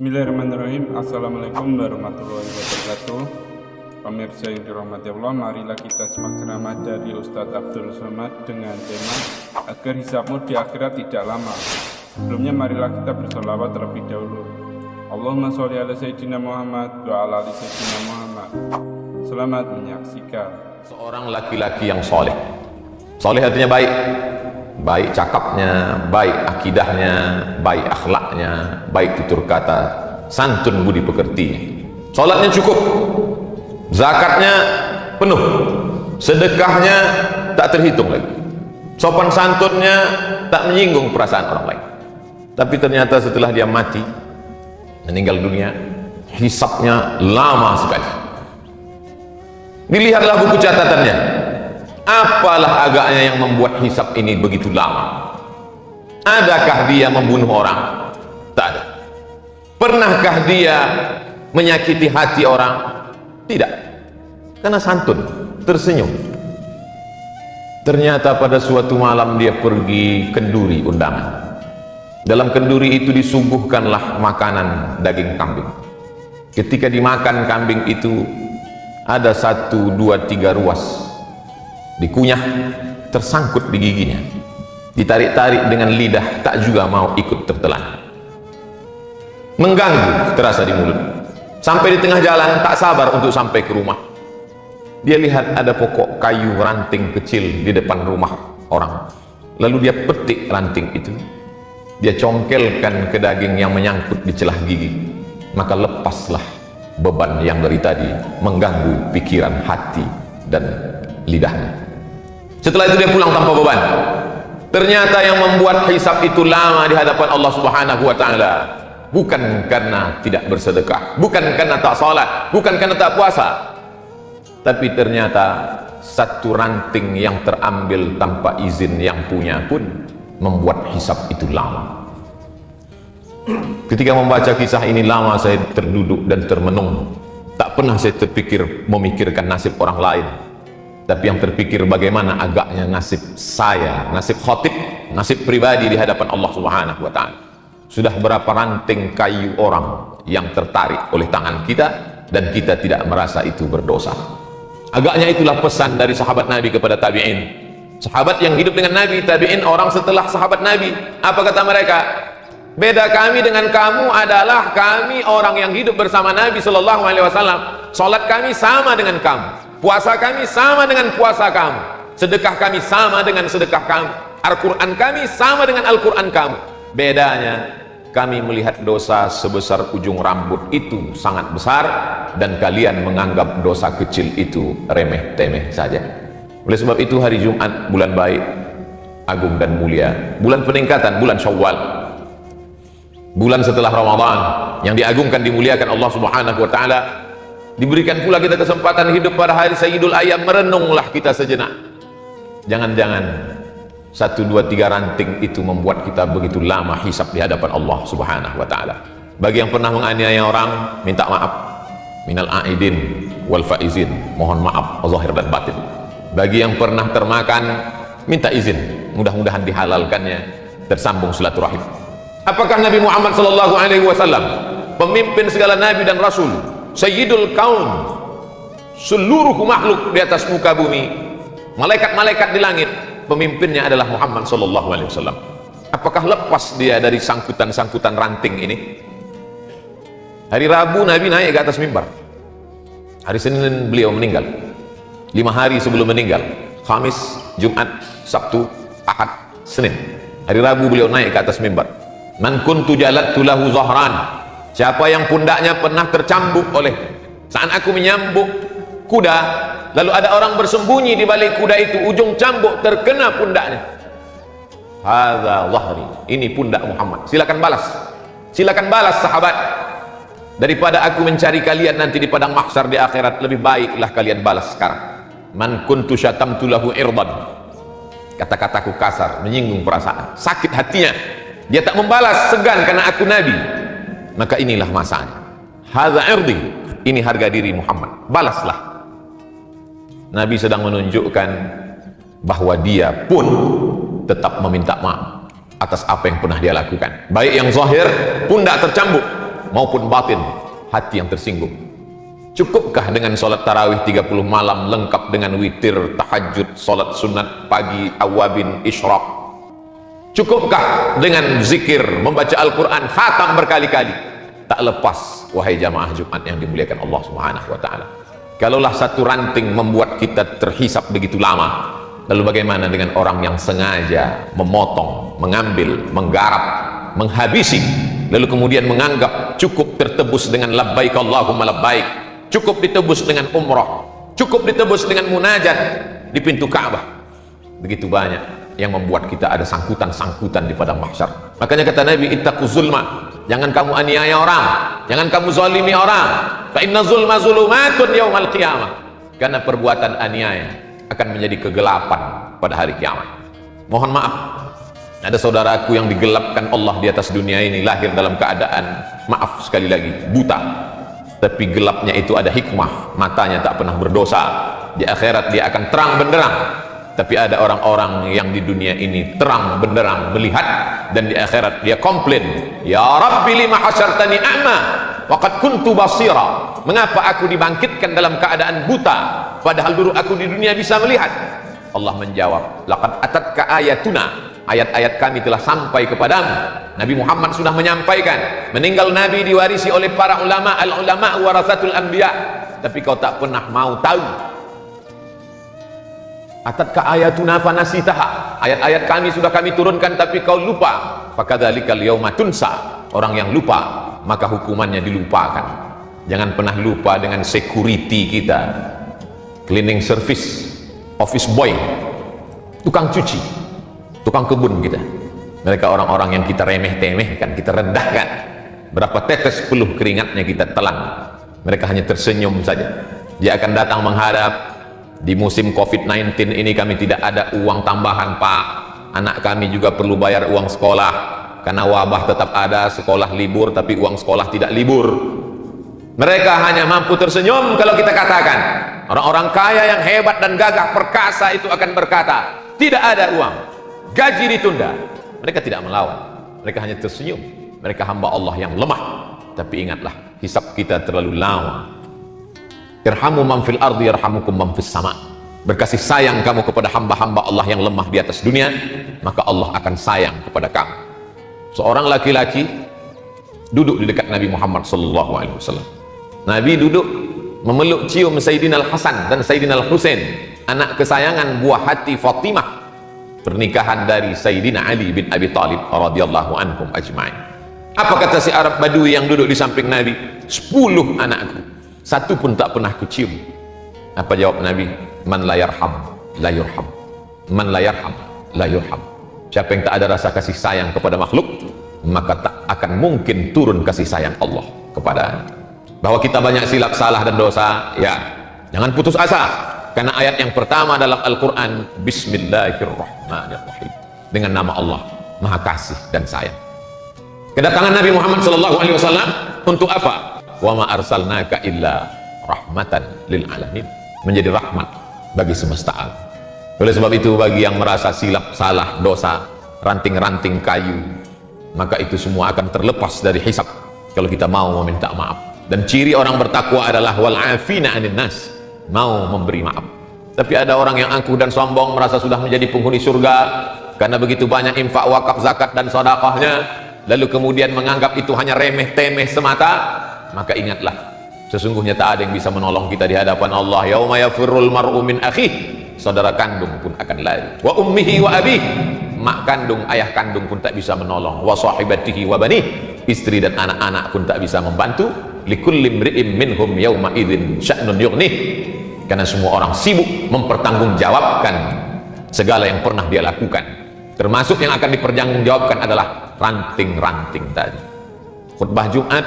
Bismillahirrahmanirrahim. Assalamualaikum warahmatullahi wabarakatuh. Pemirsa yang dirahmati Allah, marilah kita simak ceramah dari Ustadz Abdul Somad dengan tema agar hisabmu di akhirat tidak lama. Sebelumnya marilah kita bersolawat terlebih dahulu. Allahumma sholli ala Sayyidina Muhammad wa ala ali Sayyidina Muhammad. Selamat menyaksikan. Seorang laki-laki yang soleh. Soleh artinya baik. Baik cakapnya, baik akidahnya, baik akhlaknya, baik tutur kata, santun budi pekerti. Salatnya cukup, zakatnya penuh, sedekahnya tak terhitung lagi, sopan santunnya tak menyinggung perasaan orang lain. Tapi ternyata setelah dia mati, meninggal dunia, hisabnya lama sekali. Dilihatlah buku catatannya. Apalah agaknya yang membuat hisab ini begitu lama? Adakah dia membunuh orang? Tak ada. Pernahkah dia menyakiti hati orang? Tidak. Karena santun, tersenyum. Ternyata pada suatu malam dia pergi kenduri undangan. Dalam kenduri itu disuguhkanlah makanan daging kambing. Ketika dimakan kambing itu, ada 1, 2, 3 ruas dikunyah, tersangkut di giginya, ditarik-tarik dengan lidah, tak juga mau ikut tertelan, mengganggu terasa di mulut. Sampai di tengah jalan tak sabar untuk sampai ke rumah. Dia lihat ada pokok kayu ranting kecil di depan rumah orang, lalu dia petik ranting itu, dia congkelkan ke daging yang menyangkut di celah gigi, maka lepaslah beban yang dari tadi mengganggu pikiran, hati dan lidahnya. Setelah itu dia pulang tanpa beban. Ternyata yang membuat hisab itu lama di hadapan Allah Subhanahu wa ta'ala bukan karena tidak bersedekah, bukan karena tak salat, bukan karena tak puasa, tapi ternyata satu ranting yang terambil tanpa izin yang punya pun membuat hisab itu lama. Ketika membaca kisah ini lama saya terduduk dan termenung. Tak pernah saya terpikir memikirkan nasib orang lain, tapi yang terpikir bagaimana agaknya nasib saya, nasib khatib, nasib pribadi di hadapan Allah Subhanahu wa ta'ala. Sudah berapa ranting kayu orang yang tertarik oleh tangan kita dan kita tidak merasa itu berdosa. Agaknya itulah pesan dari sahabat Nabi kepada tabi'in. Sahabat yang hidup dengan Nabi, tabi'in orang setelah sahabat Nabi. Apa kata mereka? Beda kami dengan kamu adalah kami orang yang hidup bersama Nabi Sallallahu Alaihi Wasallam. Salat kami sama dengan kamu, puasa kami sama dengan puasa kamu, sedekah kami sama dengan sedekah kamu, Al-Quran kami sama dengan Al-Quran kamu. Bedanya kami melihat dosa sebesar ujung rambut itu sangat besar, dan kalian menganggap dosa kecil itu remeh-temeh saja. Oleh sebab itu hari Jumat, bulan baik, agung dan mulia, bulan peningkatan, bulan Syawal, bulan setelah Ramadan yang diagungkan, dimuliakan Allah Subhanahu wa ta'ala. Diberikan pula kita kesempatan hidup pada hari Sayyidul Ayyam. Merenunglah kita sejenak. Jangan-jangan 1, 2, 3 ranting itu membuat kita begitu lama hisab di hadapan Allah Subhanahu wa ta'ala. Bagi yang pernah menganiaya orang, minta maaf. Minal aidin wal faizin, mohon maaf zahir dan batin. Bagi yang pernah termakan, minta izin, mudah-mudahan dihalalkannya, tersambung silaturahim. Apakah Nabi Muhammad sallallahu alaihi wasallam, pemimpin segala nabi dan rasul, Sayyidul Kaum, seluruh makhluk di atas muka bumi, malaikat-malaikat di langit, pemimpinnya adalah Muhammad sallallahu alaihi wasallam. Apakah lepas dia dari sangkutan-sangkutan ranting ini? Hari Rabu Nabi naik ke atas mimbar. Hari Senin beliau meninggal. 5 hari sebelum meninggal, Khamis, Jumat, Sabtu, Ahad, Senin. Hari Rabu beliau naik ke atas mimbar. Man kuntu jalattu lahu zahran, siapa yang pundaknya pernah tercambuk oleh saat aku menyambuk kuda, lalu ada orang bersembunyi di balik kuda itu, ujung cambuk terkena pundaknya, hadza zahri, ini pundak Muhammad. Silakan balas sahabat, daripada aku mencari kalian nanti di padang mahsyar di akhirat, lebih baiklah kalian balas sekarang. Man kuntu syatamtu lahu irdan, kata-kataku kasar, menyinggung perasaan, sakit hatinya, dia tak membalas, segan karena aku Nabi, maka inilah masanya. Hadza irdi, ini harga diri Muhammad, balaslah. Nabi sedang menunjukkan bahwa dia pun tetap meminta maaf atas apa yang pernah dia lakukan, baik yang zahir, pundak tercambuk, maupun batin, hati yang tersinggung. Cukupkah dengan sholat tarawih 30 malam lengkap dengan witir, tahajud, sholat sunat pagi, awabin, isyraq? Cukupkah dengan zikir, membaca Al-Quran, khatam berkali-kali? Tak lepas, wahai jamaah Jumat yang dimuliakan Allah Subhanahu wa ta'ala. Kalaulah satu ranting membuat kita terhisap begitu lama, lalu bagaimana dengan orang yang sengaja memotong, mengambil, menggarap, menghabisi, lalu kemudian menganggap cukup tertebus dengan labbaik Allahumma labbaik, cukup ditebus dengan umrah, cukup ditebus dengan munajat di pintu Ka'bah. Begitu banyak yang membuat kita ada sangkutan-sangkutan di padang mahsyar. Makanya kata Nabi, ittaquz zulma, jangan kamu aniaya orang, jangan kamu zalimi orang, fa inna zulma zulumatun yaumal qiyamah, karena perbuatan aniaya akan menjadi kegelapan pada hari kiamat. Mohon maaf, ada saudaraku yang digelapkan Allah di atas dunia ini, lahir dalam keadaan, maaf sekali lagi, buta, tapi gelapnya itu ada hikmah, matanya tak pernah berdosa, di akhirat dia akan terang benderang. Tapi ada orang-orang yang di dunia ini terang benderang melihat, dan di akhirat dia komplain, ya Rabbi lima hasyartani a'ma wa qad kuntu basira, mengapa aku dibangkitkan dalam keadaan buta padahal dulu aku di dunia bisa melihat? Allah menjawab, laqad atatka ayatuna, ayat-ayat kami telah sampai kepadamu. Nabi Muhammad sudah menyampaikan, meninggal Nabi diwarisi oleh para ulama, al-ulama warasatul anbiya, tapi kau tak pernah mau tahu. Atatka ayatuna fanasitaha, ayat-ayat kami sudah kami turunkan tapi kau lupa. Fakadzalikal yauma tunsa, orang yang lupa maka hukumannya dilupakan. Jangan pernah lupa dengan security kita, cleaning service, office boy, tukang cuci, tukang kebun kita. Mereka orang-orang yang kita remeh-temehkan, kita rendahkan. Berapa tetes peluh keringatnya kita telan, mereka hanya tersenyum saja. Dia akan datang menghadap, di musim COVID-19 ini kami tidak ada uang tambahan Pak, anak kami juga perlu bayar uang sekolah, karena wabah tetap ada, sekolah libur tapi uang sekolah tidak libur. Mereka hanya mampu tersenyum kalau kita katakan. Orang-orang kaya yang hebat dan gagah perkasa itu akan berkata, tidak ada uang, gaji ditunda. Mereka tidak melawan, mereka hanya tersenyum. Mereka hamba Allah yang lemah. Tapi ingatlah, hisab kita terlalu lama. Irhamu man fil ardi yarhamukum man fis sama. Berkasih sayang kamu kepada hamba-hamba Allah yang lemah di atas dunia, maka Allah akan sayang kepada kamu. Seorang laki-laki duduk di dekat Nabi Muhammad SAW. Nabi duduk memeluk cium Sayyidina Al-Hasan dan Sayyidina Al-Husain, anak kesayangan buah hati Fatimah, pernikahan dari Sayyidina Ali bin Abi Thalib radhiyallahu anhum ajma'in. Apa kata si Arab Badui yang duduk di samping Nabi? 10 anakku, satu pun tak pernah kucium. Apa jawab Nabi? Man la yarham la yurham, man la yarham la yurham. Siapa yang tak ada rasa kasih sayang kepada makhluk, maka tak akan mungkin turun kasih sayang Allah kepada. Bahwa kita banyak silap, salah dan dosa, ya jangan putus asa, karena ayat yang pertama dalam Al-Quran, Bismillahirrahmanirrahim, dengan nama Allah Maha Kasih dan Sayang. Kedatangan Nabi Muhammad SAW untuk apa? Wa ma arsalnaka illa rahmatan lil alamin, menjadi rahmat bagi semesta alam. Oleh sebab itu, bagi yang merasa silap, salah, dosa, ranting-ranting kayu, maka itu semua akan terlepas dari hisab kalau kita mau meminta maaf. Dan ciri orang bertakwa adalah wal afina 'anil nas, mau memberi maaf. Tapi ada orang yang angkuh dan sombong, merasa sudah menjadi penghuni surga karena begitu banyak infak, wakaf, zakat dan sedekahnya, lalu kemudian menganggap itu hanya remeh-temeh semata. Maka ingatlah, sesungguhnya tak ada yang bisa menolong kita di hadapan Allah. Yauma yafirrul mar'u min akhihi, saudara kandung pun akan lari. Wa ummihi wa abihi, mak kandung, ayah kandung pun tak bisa menolong. Wa sahibatihi wa banih, istri dan anak-anak pun tak bisa membantu. Likulli imri'in minhum yauma idzin sya'nun yughnih, karena semua orang sibuk mempertanggungjawabkan segala yang pernah dia lakukan. Termasuk yang akan dipertanggungjawabkan adalah ranting-ranting tadi. Khutbah Jumat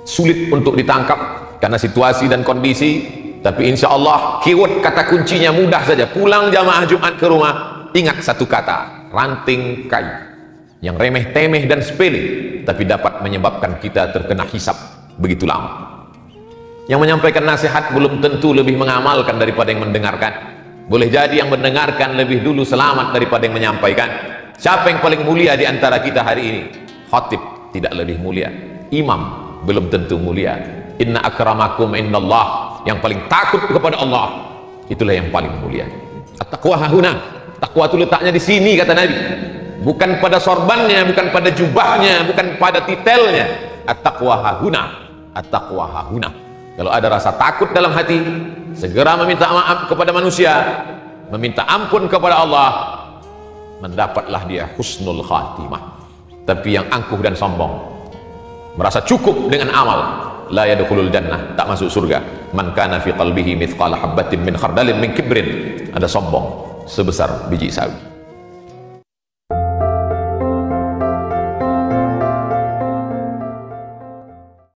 sulit untuk ditangkap karena situasi dan kondisi, tapi insya Allah keyword kata kuncinya mudah saja. Pulang jamaah Jumat ke rumah, ingat satu kata, ranting kayu, yang remeh-temeh dan sepele, tapi dapat menyebabkan kita terkena hisab begitu lama. Yang menyampaikan nasihat belum tentu lebih mengamalkan daripada yang mendengarkan. Boleh jadi yang mendengarkan lebih dulu selamat daripada yang menyampaikan. Siapa yang paling mulia di antara kita hari ini? Khatib tidak lebih mulia, imam belum tentu mulia. Inna akramakum indallah, yang paling takut kepada Allah itulah yang paling mulia. At-taqwa hahuna, takwa itu letaknya di sini kata Nabi, bukan pada sorbannya, bukan pada jubahnya, bukan pada titelnya. At-taqwa hahuna, at-taqwa hahuna. Kalau ada rasa takut dalam hati, segera meminta maaf kepada manusia, meminta ampun kepada Allah, mendapatlah dia husnul khatimah. Tapi yang angkuh dan sombong, merasa cukup dengan amal, la yadkhulul jannah, tak masuk surga. Man kana fi qalbihi mithqala habatin min khardalin min kibrin, ada sombong sebesar biji sawi.